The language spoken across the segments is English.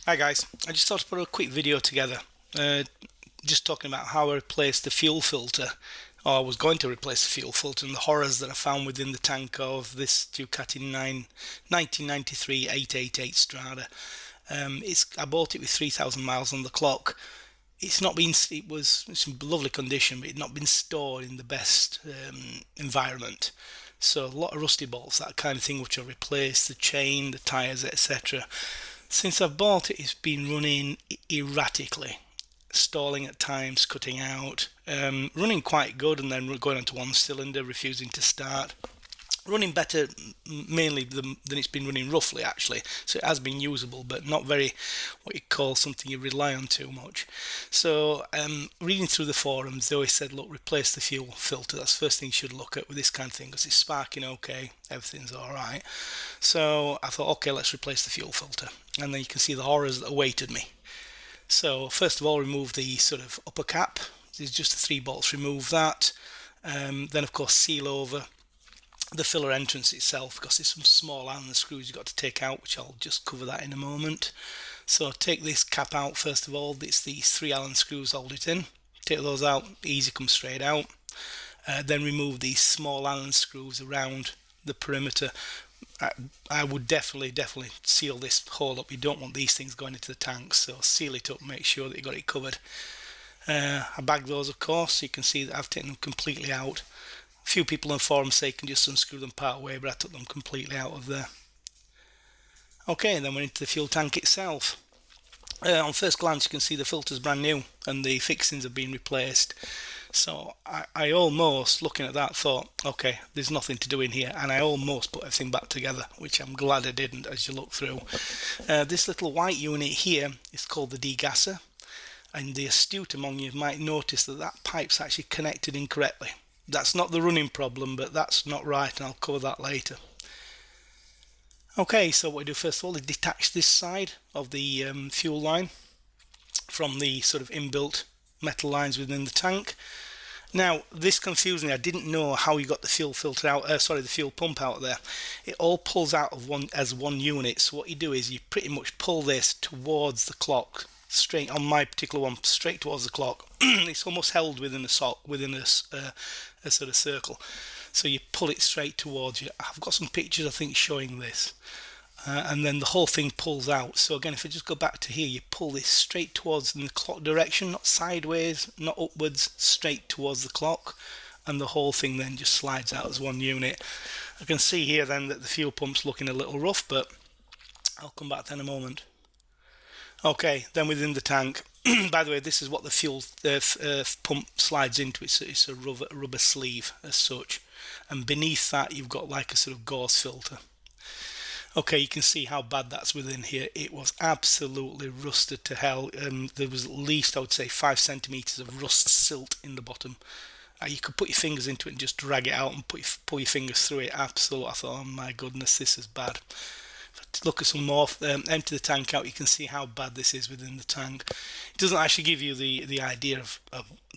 Hi guys, I just thought to put a quick video together, just talking about how I replaced the fuel filter, or I was going to replace the fuel filter, and the horrors that I found within the tank of this Ducati 1993 888 Strada. I bought it with 3,000 miles on the clock. It's in lovely condition, but it had not been stored in the best environment. So a lot of rusty bolts, that kind of thing, which I replaced, the chain, the tyres, etc. Since I've bought it, it's been running erratically, stalling at times, cutting out, running quite good and then going onto one cylinder, refusing to start. Running better mainly than it's been running roughly actually, so it has been usable but not very what you call something you rely on too much. So reading through the forums, they always said, look, replace the fuel filter. That's the first thing you should look at with this kind of thing, because it's sparking okay, everything's alright. So I thought, okay, let's replace the fuel filter, and then you can see the horrors that awaited me. So first of all, remove the sort of upper cap. There's just the 3 bolts, remove that. Then of course seal over the filler entrance itself, because there's some small Allen screws you've got to take out, which I'll just cover that in a moment. So take this cap out first of all. It's these 3 Allen screws hold it in. Take those out, easy, come straight out. Then remove these small Allen screws around the perimeter. I would definitely seal this hole up. You don't want these things going into the tank, so seal it up, make sure that you got it covered. I bagged those, of course, so you can see that I've taken them completely out. A few people on forums say you can just unscrew them part way, but I took them completely out of there. Okay, and then we're into the fuel tank itself. On first glance you can see the filter's brand new and the fixings have been replaced. So I almost, looking at that, thought, okay, there's nothing to do in here, and I almost put everything back together, which I'm glad I didn't as you look through. This little white unit here is called the degasser, and the astute among you might notice that that pipe's actually connected incorrectly. That's not the running problem, but that's not right, and I'll cover that later. Okay, so what we do first of all is detach this side of the fuel line from the sort of inbuilt metal lines within the tank. Now, this confused me. I didn't know how you got the fuel filter out, the fuel pump out there. It all pulls out of one unit. So what you do is you pretty much pull this towards the clock, straight on my particular one, straight towards the clock. It's almost held within a sort of circle. So you pull it straight towards you. I've got some pictures, I think, showing this. And then the whole thing pulls out. So again, if I just go back to here, you pull this straight towards in the clock direction, not sideways, not upwards, straight towards the clock, and the whole thing then just slides out as one unit. I can see here then that the fuel pump's looking a little rough, but I'll come back to that in a moment. Okay, then within the tank, by the way, this is what the fuel pump slides into. It's a rubber sleeve as such, and beneath that you've got like a sort of gauze filter. Okay, you can see how bad that's within here. It was absolutely rusted to hell. There was at least, I would say, 5 centimeters of rust silt in the bottom. You could put your fingers into it and just drag it out and pull your fingers through it. Absolutely, I thought, oh my goodness, this is bad. To look at some more, empty the tank out, you can see how bad this is within the tank. It doesn't actually give you the idea of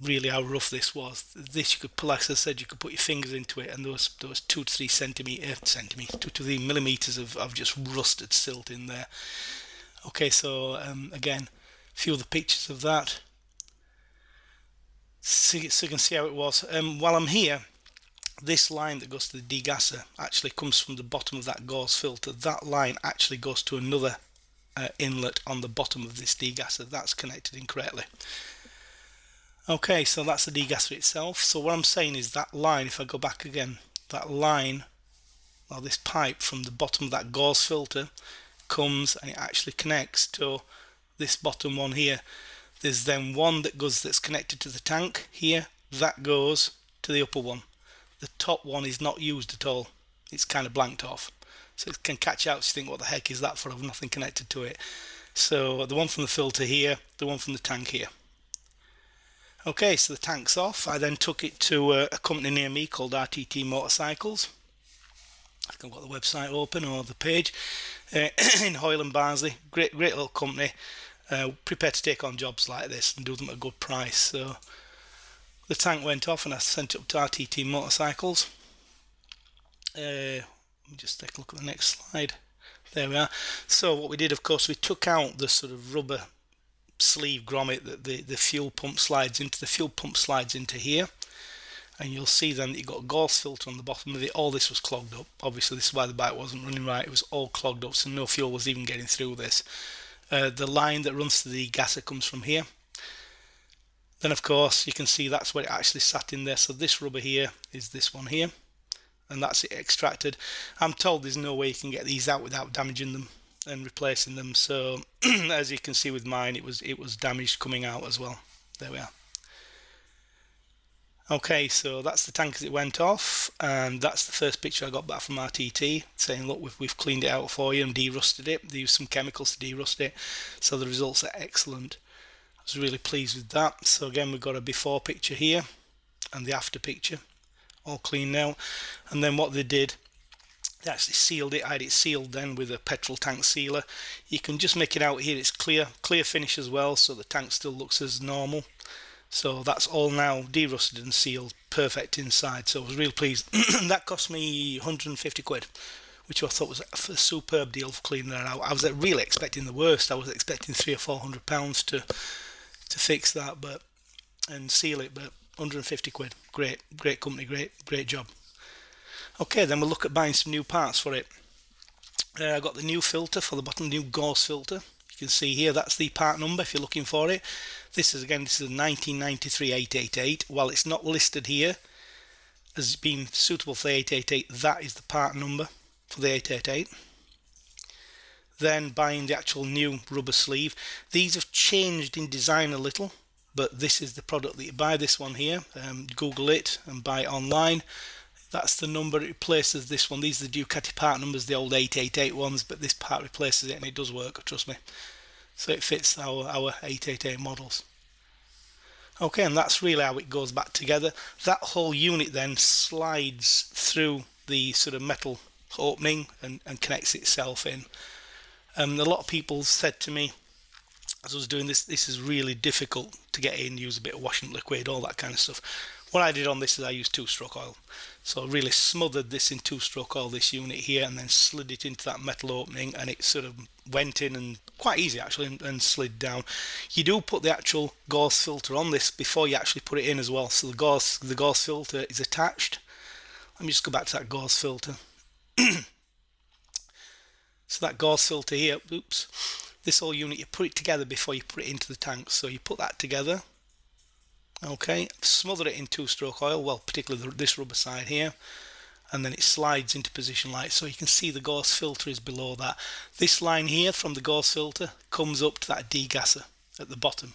really how rough this was. This, you could, like I said, you could put your fingers into it, and there was 2 to 3 2 to 3 millimeters of just rusted silt in there. Okay, so again, a few of the pictures of that, so you can see how it was. While I'm here, this line that goes to the degasser actually comes from the bottom of that gauze filter. That line actually goes to another inlet on the bottom of this degasser. That's connected incorrectly. Okay, so that's the degasser itself. So what I'm saying is that line, if I go back again, that line, or this pipe from the bottom of that gauze filter comes and it actually connects to this bottom one here. There's then one that's connected to the tank here. That goes to the upper one. The top one is not used at all. It's kind of blanked off. So it can catch out, so you think, what the heck is that for? I've nothing connected to it. So the one from the filter here, the one from the tank here. Okay, so the tank's off. I then took it to a company near me called RTT Motorcycles. I think I've got the website open, or the page, in Hoyle and Barnsley. Great little company. Prepared to take on jobs like this and do them at a good price. So the tank went off and I sent it up to RTT Motorcycles. Let me just take a look at the next slide. There we are. So what we did, of course, we took out the sort of rubber sleeve grommet that the fuel pump slides into. The fuel pump slides into here, and you'll see then that you've got a gauze filter on the bottom of it. All this was clogged up. Obviously, this is why the bike wasn't running right. It was all clogged up, so no fuel was even getting through this. The line that runs to the gasser comes from here. Then, of course, you can see that's where it actually sat in there. So this rubber here is this one here, and that's it extracted. I'm told there's no way you can get these out without damaging them and replacing them. So as you can see with mine, it was damaged coming out as well. There we are. Okay, so that's the tank as it went off, and that's the first picture I got back from RTT saying, look, we've cleaned it out for you and de-rusted it. They used some chemicals to de-rust it, so the results are excellent. I was really pleased with that. So again, we've got a before picture here and the after picture, all clean now. And then what they did, they actually sealed it. I had it sealed then with a petrol tank sealer. You can just make it out here, it's clear finish as well, so the tank still looks as normal. So that's all now de-rusted and sealed, perfect inside. So I was really pleased. That cost me 150 quid, which I thought was a superb deal for cleaning that out. I was really expecting the worst. I was expecting £300 or £400 to fix that, and seal it, but 150 quid. Great company, great job. Okay, then we'll look at buying some new parts for it. I got the new filter for the bottom, new gauze filter. You can see here, that's the part number if you're looking for it. This is a 1993 888. While it's not listed here as being suitable for the 888, that is the part number for the 888. Then buying the actual new rubber sleeve. These have changed in design a little, but this is the product that you buy. This one here, Google it and buy it online. That's the number. It replaces this one. These are the Ducati part numbers, the old 888 ones, but this part replaces it, and it does work, trust me. So it fits our 888 models. Okay, and that's really how it goes back together. That whole unit then slides through the sort of metal opening and connects itself in. A lot of people said to me, as I was doing this is really difficult to get in, use a bit of washing liquid, all that kind of stuff. What I did on this is I used two-stroke oil. So I really smothered this in two-stroke oil, this unit here, and then slid it into that metal opening, and it sort of went in, and quite easy actually, and slid down. You do put the actual gauze filter on this before you actually put it in as well. So the gauze filter is attached. Let me just go back to that gauze filter. So that gauze filter here, oops, this whole unit, you put it together before you put it into the tank. So you put that together. Okay, smother it in two-stroke oil, well, particularly this rubber side here, and then it slides into position like so. You can see the gauze filter is below that. This line here from the gauze filter comes up to that degasser at the bottom.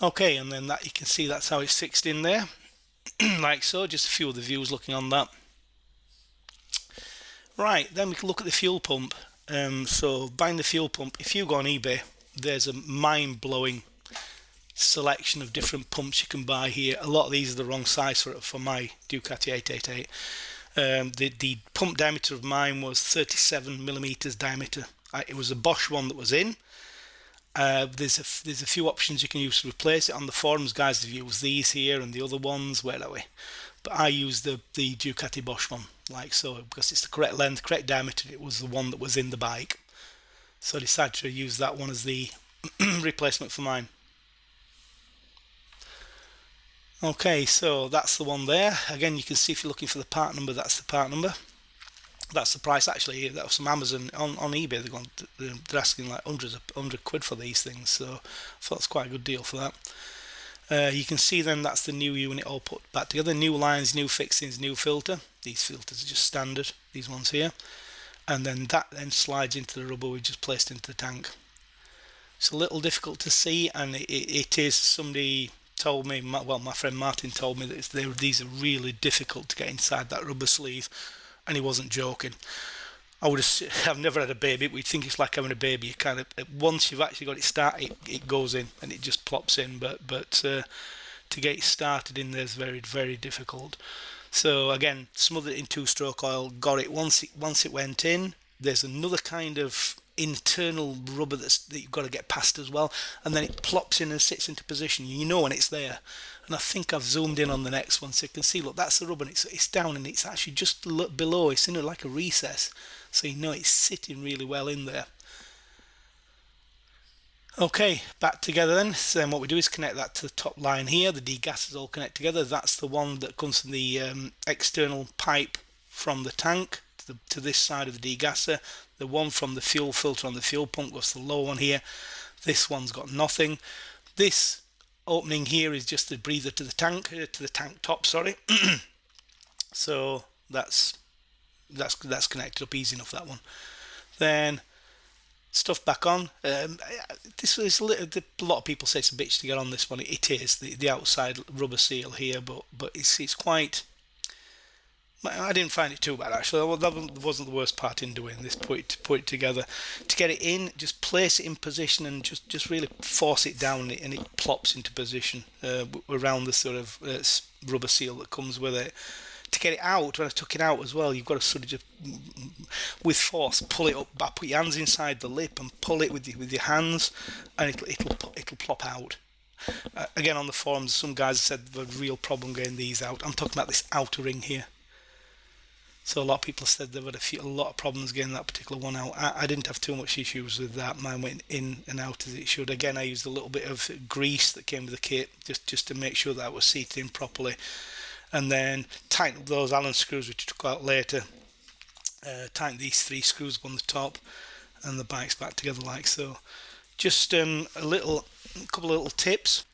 Okay, and then that you can see that's how it's fixed in there, like so. Just a few of the views looking on that. Right, then we can look at the fuel pump. So buying the fuel pump, if you go on eBay, there's a mind-blowing selection of different pumps you can buy here. A lot of these are the wrong size for my Ducati 888. The pump diameter of mine was 37mm diameter. It was a Bosch one that was in. There's a few options you can use to replace it. On the forums, guys have used these here and the other ones. Where are we? But I used the Ducati Bosch one, like so, because it's the correct length, correct diameter. It was the one that was in the bike, so I decided to use that one as the replacement for mine. Okay, so that's the one there. Again, you can see if you're looking for the part number, that's the part number. That's the price actually. That was from Amazon. On eBay they're asking like 100 quid for these things, so I thought it's quite a good deal for that. You can see then that's the new unit all put back together. New lines, new fixings, new filter. These filters are just standard, these ones here. And then that then slides into the rubber we just placed into the tank. It's a little difficult to see, and it is. Somebody told me, well, my friend Martin told me that these are really difficult to get inside that rubber sleeve, and he wasn't joking. I've never had a baby, but we'd think it's like having a baby. You kind of, once you've actually got it started, it goes in and it just plops in. But to get it started in there is very, very difficult. So again, smothered it in two-stroke oil, got it. Once it went in, there's another kind of internal rubber that you've got to get past as well, and then it plops in and sits into position. You know when it's there. And I think I've zoomed in on the next one so you can see, look, that's the rubber, and it's down, and it's actually just below, it's in like a recess, so you know it's sitting really well in there. Okay, back together then. So what we do is connect that to the top line here. The degassers all connect together. That's the one that comes from the external pipe from the tank to this side of the degasser. The one from the fuel filter on the fuel pump goes to the lower one here. This one's got nothing. This opening here is just the breather to the tank top, sorry. So that's connected up easy enough, that one. Then stuff back on. This is a lot of people say it's a bitch to get on this one. It is the outside rubber seal here, but it's quite. I didn't find it too bad actually. Well, that wasn't the worst part in doing this. Put it together. To get it in, just place it in position and just really force it down, and it plops into position around the sort of rubber seal that comes with it. To get it out, when I took it out as well, you've got to sort of just, with force, pull it up back, put your hands inside the lip and pull it with your hands, and it'll plop out. Again, on the forums, some guys said there's a real problem getting these out. I'm talking about this outer ring here. So a lot of people said there were a lot of problems getting that particular one out. I didn't have too much issues with that. Mine went in and out as it should. Again, I used a little bit of grease that came with the kit just to make sure that it was seated in properly. And then tighten up those Allen screws which I took out later. Tighten these 3 screws on the top, and the bike's back together like so. Just a couple of little tips.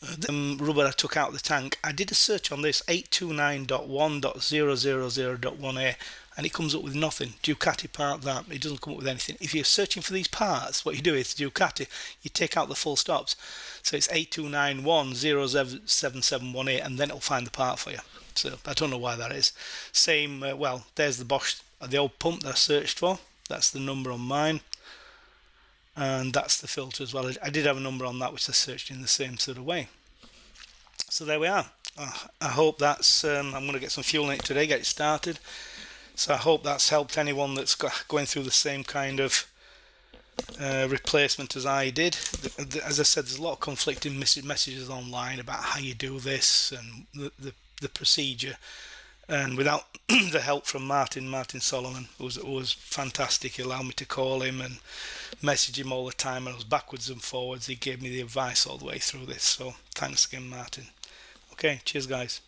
The rubber I took out of the tank, I did a search on this 829.1.000.1a, and it comes up with nothing. Ducati part that, it doesn't come up with anything. If you're searching for these parts, what you do is Ducati, you take out the full stops. So it's 829.1.077.1a, and then it'll find the part for you. So I don't know why that is. Same, well, there's the Bosch, the old pump that I searched for. That's the number on mine. And that's the filter as well. I did have a number on that which I searched in the same sort of way. So there we are. I hope that's, I'm going to get some fuel in it today, get it started. So I hope that's helped anyone that's going through the same kind of replacement as I did. As I said, there's a lot of conflicting messages online about how you do this and the procedure. And without the help from Martin Solomon, it was fantastic. He allowed me to call him and message him all the time, and I was backwards and forwards. He gave me the advice all the way through this. So thanks again, Martin. Okay, cheers guys.